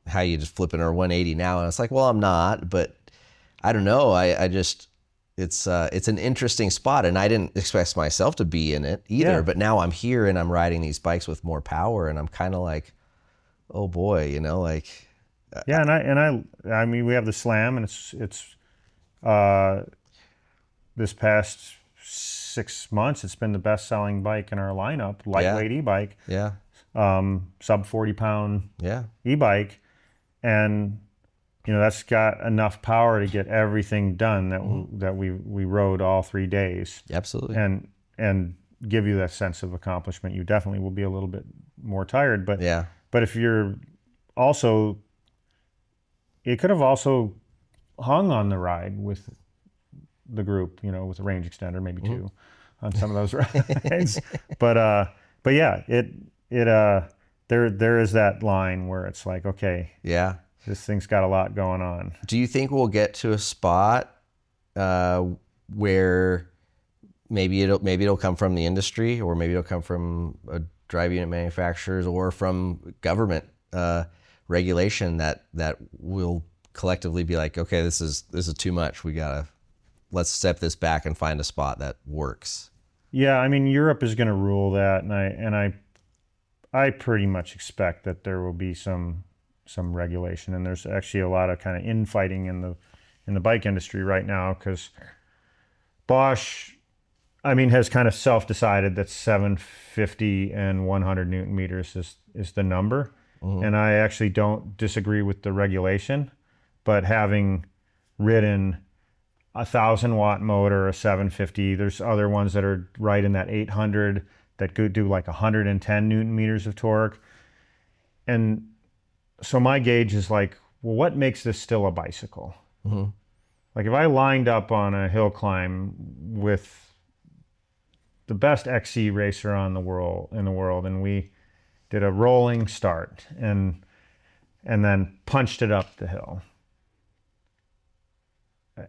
how you just flipping our 180 now? And it's like, well, I'm not, but I don't know. I just, it's an interesting spot, and I didn't expect myself to be in it either. Yeah. But now I'm here and I'm riding these bikes with more power, and I'm kind of like, oh boy, like. Yeah, I mean, we have the Slam, and it's this past 6 months, it's been the best-selling bike in our lineup, lightweight e-bike. Yeah. Sub 40-pound e-bike, and that's got enough power to get everything done that we rode all 3 days. Absolutely. And give you that sense of accomplishment. You definitely will be a little bit more tired, but if you're also, it could have also hung on the ride with the group, with a range extender, maybe 2 on some of those rides. But yeah, there is that line where it's like, okay, this thing's got a lot going on. Do you think we'll get to a spot where maybe it'll come from the industry, or maybe it'll come from drive unit manufacturers, or from government regulation that will collectively be like, okay, this is too much. Let's step this back and find a spot that works. Yeah, I mean, Europe is going to rule that, and I pretty much expect that there will be some regulation, and there's actually a lot of kind of infighting in the bike industry right now, because Bosch, I mean, has kind of self-decided that 750 and 100 newton meters is the number, and I actually don't disagree with the regulation, but having ridden a 1,000-watt motor, a 750, there's other ones that are right in that 800 that could do like 110 newton meters of torque, and so my gauge is like, well, what makes this still a bicycle? like if I lined up on a hill climb with the best XC racer in the world, and we did a rolling start and then punched it up the hill,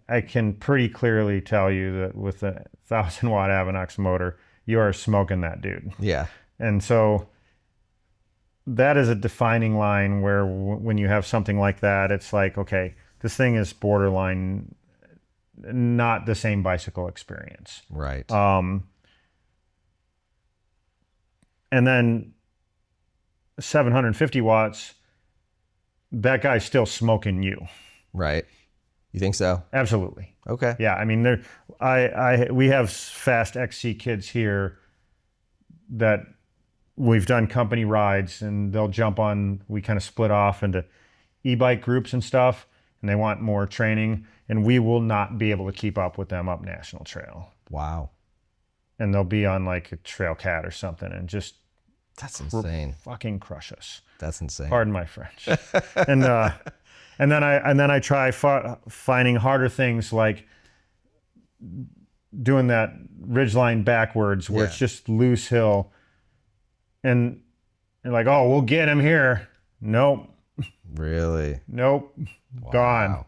I can pretty clearly tell you that with a 1,000-watt Avinox motor, you are smoking that dude. Yeah. And so that is a defining line where when you have something like that, it's like, okay, this thing is borderline not the same bicycle experience. Right. And then 750 watts, that guy's still smoking you. Right. You think so? Absolutely. Okay. Yeah, I mean, we have fast XC kids here that we've done company rides, and they'll jump on. We kind of split off into e-bike groups and stuff, and they want more training, and we will not be able to keep up with them up National Trail. Wow. And they'll be on like a Trail Cat or something, and just that's insane. Fucking crush us. That's insane. Pardon my French. And then I try finding harder things like doing that ridgeline backwards where it's just loose hill, and like, oh, we'll get him here. Nope. Really? Nope. Wow. Gone.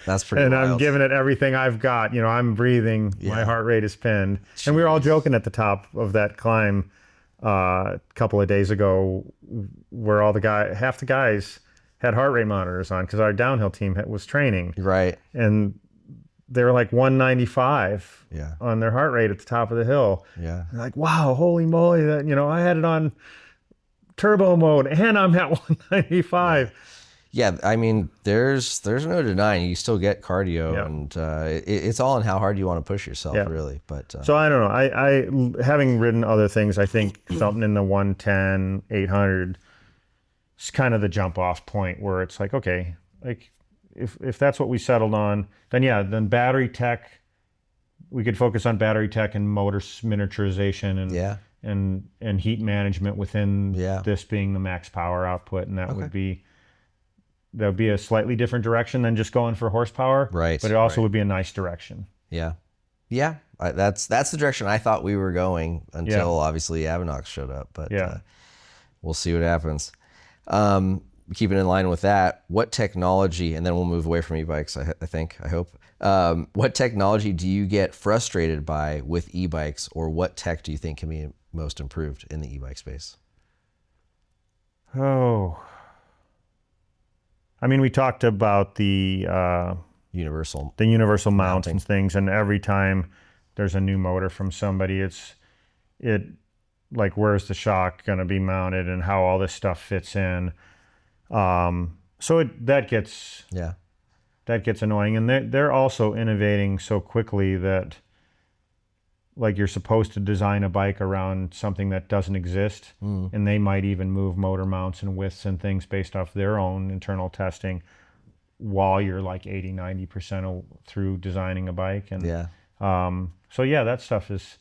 That's pretty. And wild. I'm giving it everything I've got. You know, I'm breathing. Yeah. My heart rate is pinned. Jeez. And we were all joking at the top of that climb a couple of days ago, where half the guys had heart rate monitors on because our downhill team was training. Right. And they were like 195 on their heart rate at the top of the hill. Yeah. And like, wow, holy moly, that, you know, I had it on turbo mode and I'm at 195. Yeah, I mean, there's no denying you still get cardio, and it's all in how hard you want to push yourself, really. But so I don't know. I having ridden other things, I think something in the 110, 800 is kind of the jump off point where it's like, okay, like if that's what we settled on, then battery tech, we could focus on battery tech and motor miniaturization and heat management within this being the max power output, and that would be a slightly different direction than just going for horsepower, right? But it also would be a nice direction. Yeah. That's the direction I thought we were going until obviously Avinox showed up. But we'll see what happens. Keeping in line with that, what technology, and then we'll move away from e-bikes, I hope. What technology do you get frustrated by with e-bikes, or what tech do you think can be most improved in the e-bike space? Oh, I mean, we talked about the universal mounts and things, and every time there's a new motor from somebody, it like, where's the shock going to be mounted and how all this stuff fits in. So that gets annoying, and they're also innovating so quickly that, like, you're supposed to design a bike around something that doesn't exist, and they might even move motor mounts and widths and things based off their own internal testing while you're like 80-90% through designing a bike. And that stuff is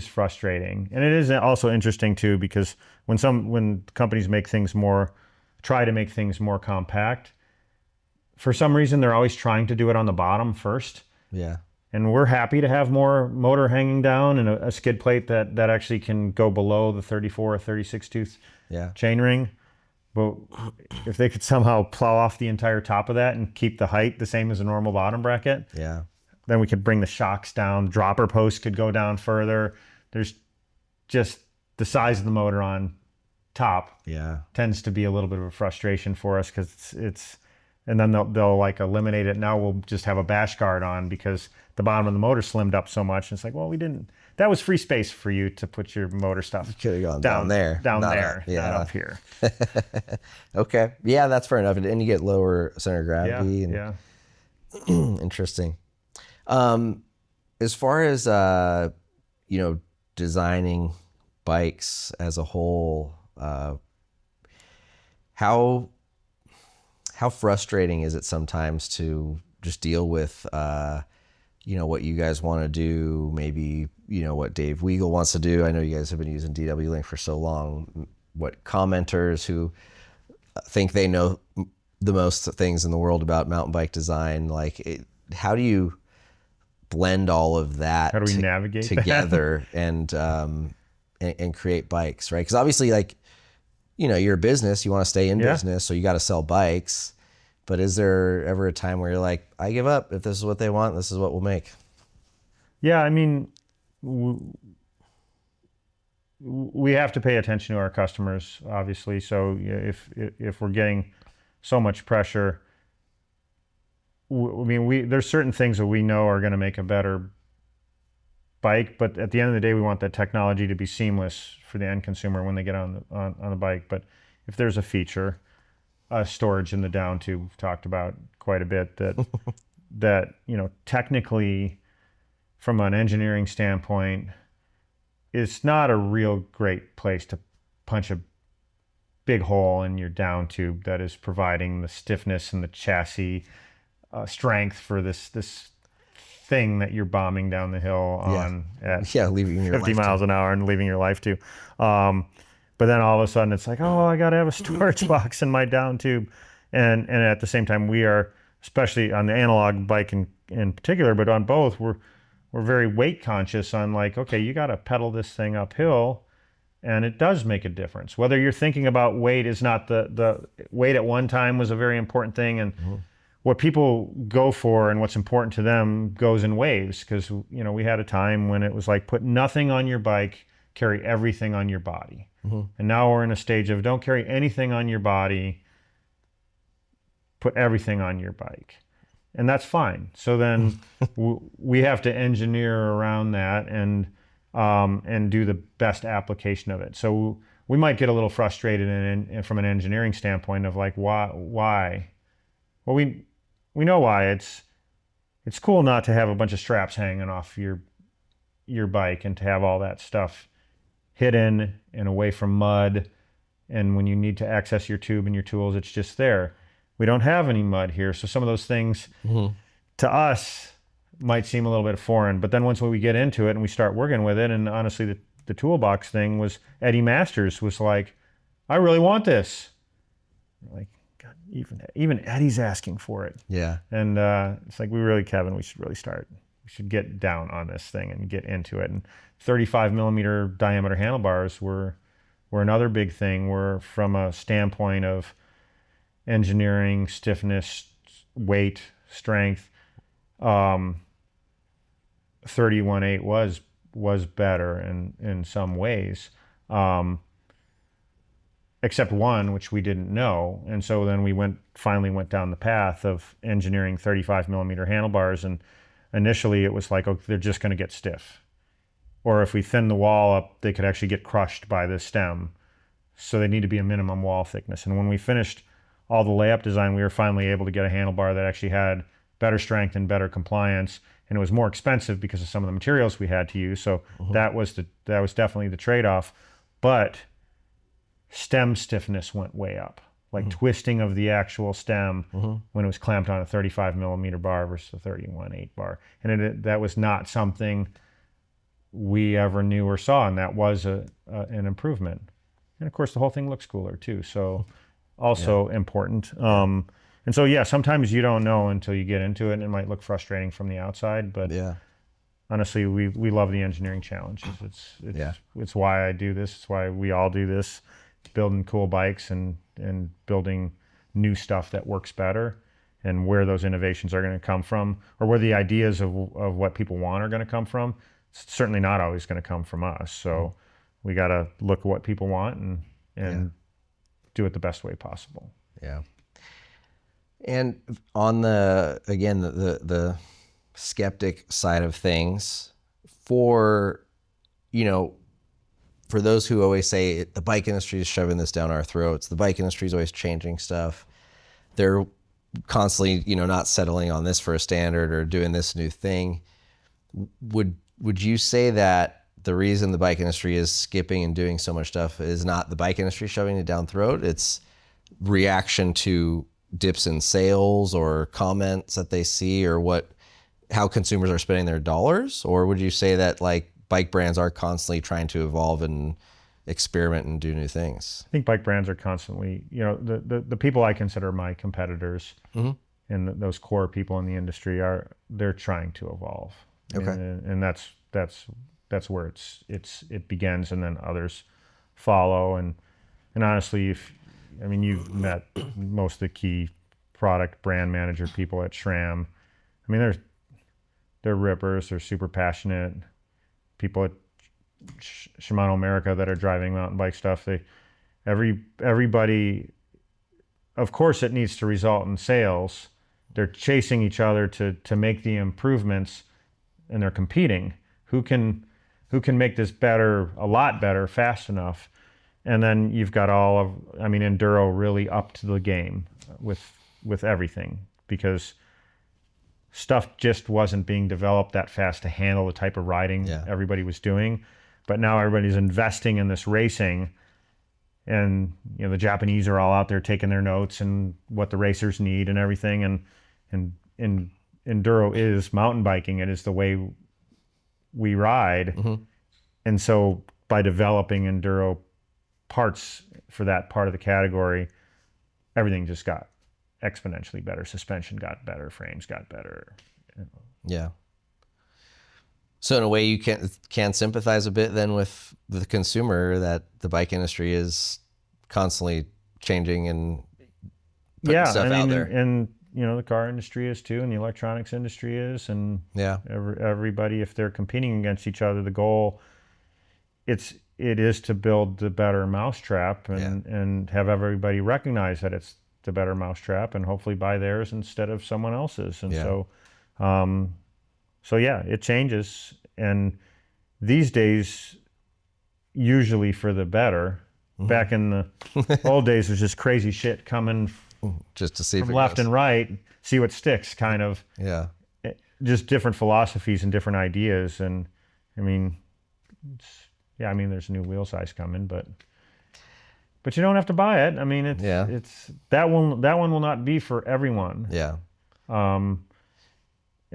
frustrating, and it is also interesting too, because when companies try to make things more compact, for some reason they're always trying to do it on the bottom first. And we're happy to have more motor hanging down and a skid plate that actually can go below the 34 or 36 tooth chain ring. But if they could somehow plow off the entire top of that and keep the height the same as a normal bottom bracket, then we could bring the shocks down. Dropper posts could go down further. There's just the size of the motor on top tends to be a little bit of a frustration for us, because it's and then they'll like eliminate it. Now we'll just have a bash guard on because the bottom of the motor slimmed up so much. And it's like, well, we didn't. That was free space for you to put your motor stuff. You could have gone down there, not up here. Okay, that's fair enough. And you get lower center of gravity. Interesting. As far as designing bikes as a whole, how frustrating is it sometimes to just deal with what you guys want to do, maybe what Dave Weigel wants to do? I know you guys have been using DW Link for so long. What commenters who think they know the most things in the world about mountain bike design. How do you blend all of that How do we navigate together and create bikes, right? Because obviously, you're a business, you want to stay in business, so you got to sell bikes. But is there ever a time where you're like, I give up. If this is what they want, this is what we'll make? Yeah, I mean, we have to pay attention to our customers, obviously. So if we're getting so much pressure, there's certain things that we know are going to make a better bike, but at the end of the day, we want that technology to be seamless for the end consumer when they get on the bike. But if there's a feature, storage in the down tube, we've talked about quite a bit, that technically, from an engineering standpoint, it's not a real great place to punch a big hole in your down tube that is providing the stiffness and the chassis strength for this thing that you're bombing down the hill on at leaving your 50 miles an hour and leaving your life to. But then all of a sudden it's like, oh, I got to have a storage box in my down tube. And at the same time, we are, especially on the analog bike in particular, but on both, we're very weight conscious on okay, you got to pedal this thing uphill, and it does make a difference. Whether you're thinking about weight is not the weight at one time was a very important thing, and what people go for and what's important to them goes in waves, because we had a time when it was like, put nothing on your bike, carry everything on your body. And now we're in a stage of don't carry anything on your body, put everything on your bike. And that's fine. So then we have to engineer around that and do the best application of it. So we might get a little frustrated and from an engineering standpoint of why? Well, we know why. It's cool not to have a bunch of straps hanging off your bike and to have all that stuff hidden and away from mud. And when you need to access your tube and your tools, it's just there. We don't have any mud here. So some of those things to us might seem a little bit foreign. But then once we get into it and we start working with it, and honestly, the toolbox thing was, Eddie Masters was like, I really want this. Like, God, even Eddie's asking for it. Yeah. And it's like, Kevin, we should really start. We should get down on this thing and get into it. And 35 millimeter diameter handlebars were another big thing. Were from a standpoint of engineering, stiffness, weight, strength, 31.8 was better in some ways, except one, which we didn't know. And so then we finally went down the path of engineering 35 millimeter handlebars. And initially it was like, oh, they're just going to get stiff. Or if we thin the wall up, they could actually get crushed by the stem. So they need to be a minimum wall thickness. And when we finished all the layup design, we were finally able to get a handlebar that actually had better strength and better compliance. And it was more expensive because of some of the materials we had to use. So that was definitely the trade-off. But stem stiffness went way up, like twisting of the actual stem when it was clamped on a 35 millimeter bar versus a 31.8 bar. And that was not something we ever knew or saw, and that was an improvement. And of course, the whole thing looks cooler too. So also important. And so, sometimes you don't know until you get into it, and it might look frustrating from the outside, but honestly, we love the engineering challenges. It's why I do this. It's why we all do this, building cool bikes and building new stuff that works better, and where those innovations are going to come from, or where the ideas of what people want are going to come from. It's certainly not always going to come from us. So we got to look at what people want and do it the best way possible. Yeah. And on the skeptic side of things, for those who always say the bike industry is shoving this down our throats, the bike industry is always changing stuff, they're constantly, not settling on this for a standard or doing this new thing. Would you say that the reason the bike industry is skipping and doing so much stuff is not the bike industry shoving it down throat, it's reaction to dips in sales or comments that they see, or how consumers are spending their dollars? Or would you say that bike brands are constantly trying to evolve and experiment and do new things. I think bike brands are constantly, the people I consider my competitors and those core people in the industry they're trying to evolve. Okay. And that's where it begins, and then others follow. And honestly, you've met most of the key product brand manager people at SRAM. I mean, they're rippers. They're super passionate people at Shimano America that are driving mountain bike stuff. Everybody, of course, it needs to result in sales. They're chasing each other to make the improvements, and they're competing. Who can make this better, a lot better, fast enough? And then you've got Enduro really up to the game with everything, because stuff just wasn't being developed that fast to handle the type of riding everybody was doing. But now everybody's investing in this racing, and the Japanese are all out there taking their notes and what the racers need and everything. And enduro is mountain biking. It is the way we ride. And so by developing enduro parts for that part of the category, everything just got exponentially better. Suspension got better, frames got better. Yeah. So in a way, you can sympathize a bit then with the consumer, that the bike industry is constantly changing and putting stuff out there. And the car industry is too, and the electronics industry is, and everybody, if they're competing against each other, the goal it is to build the better mousetrap and have everybody recognize that it's the better mousetrap, and hopefully buy theirs instead of someone else's. And so it changes, and these days usually for the better. Back in the old days, there's just crazy shit coming just to see from left and right, see what sticks, kind of. Yeah. Just different philosophies and different ideas. And there's a new wheel size coming, but you don't have to buy it. It's that one will not be for everyone. Yeah.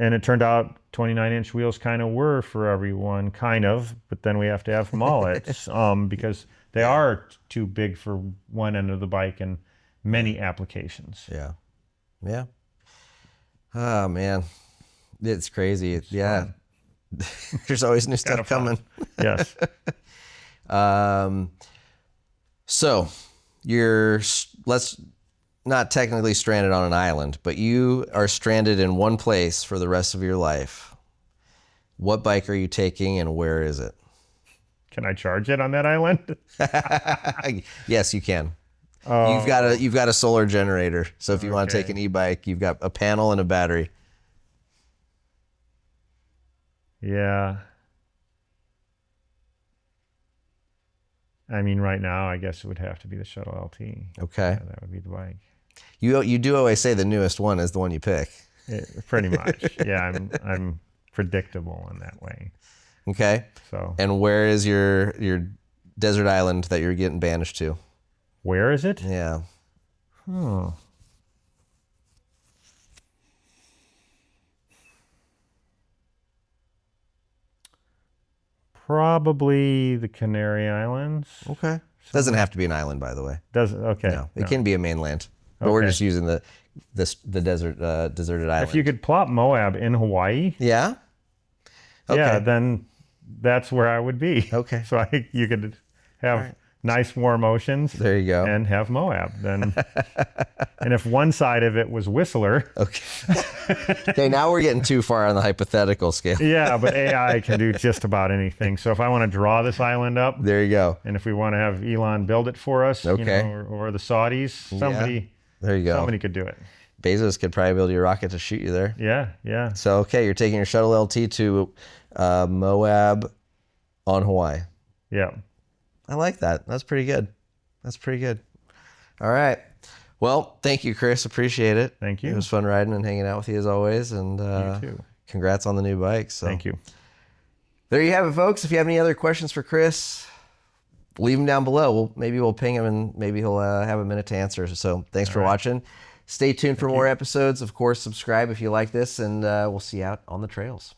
And it turned out 29-inch wheels kind of were for everyone, kind of, but then we have to have mullets because they are too big for one end of the bike in many applications. Yeah. Yeah. Oh, man. It's crazy. Fun. There's always new stuff coming. Yes. So let's not technically stranded on an island, but you are stranded in one place for the rest of your life. What bike are you taking, and where is it? Can I charge it on that island? Yes, you can. You've got a solar generator. So if you want to take an e-bike, you've got a panel and a battery. Yeah. Right now, I guess it would have to be the Shuttle LT. Okay. Yeah, that would be the bike. You do always say the newest one is the one you pick. Pretty much. Yeah, I'm predictable in that way. Okay. So. And where is your desert island that you're getting banished to? Where is it? Yeah. Probably the Canary Islands. Okay. Doesn't have to be an island, by the way. Doesn't? Okay. No, it can be a mainland. But we're just using the deserted island. If you could plop Moab in Hawaii, yeah, okay. Yeah, then that's where I would be. Okay. So you could have nice warm oceans. There you go. And have Moab. Then, and if one side of it was Whistler. Okay. Okay, now we're getting too far on the hypothetical scale. Yeah, but AI can do just about anything. So if I want to draw this island up. There you go. And if we want to have Elon build it for us, okay. Or the Saudis, somebody. Yeah. There you go. Somebody could do it. Bezos could probably build you a rocket to shoot you there. Yeah, yeah. So, okay, you're taking your Shuttle LT to Moab on Hawaii. Yeah. I like that. That's pretty good. All right. Well, thank you, Chris. Appreciate it. Thank you. It was fun riding and hanging out with you as always. And you too. Congrats on the new bike. So. Thank you. There you have it, folks. If you have any other questions for Chris, leave them down below. Maybe we'll ping him and maybe he'll have a minute to answer. So thanks for watching. Stay tuned for more episodes. Of course, subscribe if you like this, and we'll see you out on the trails.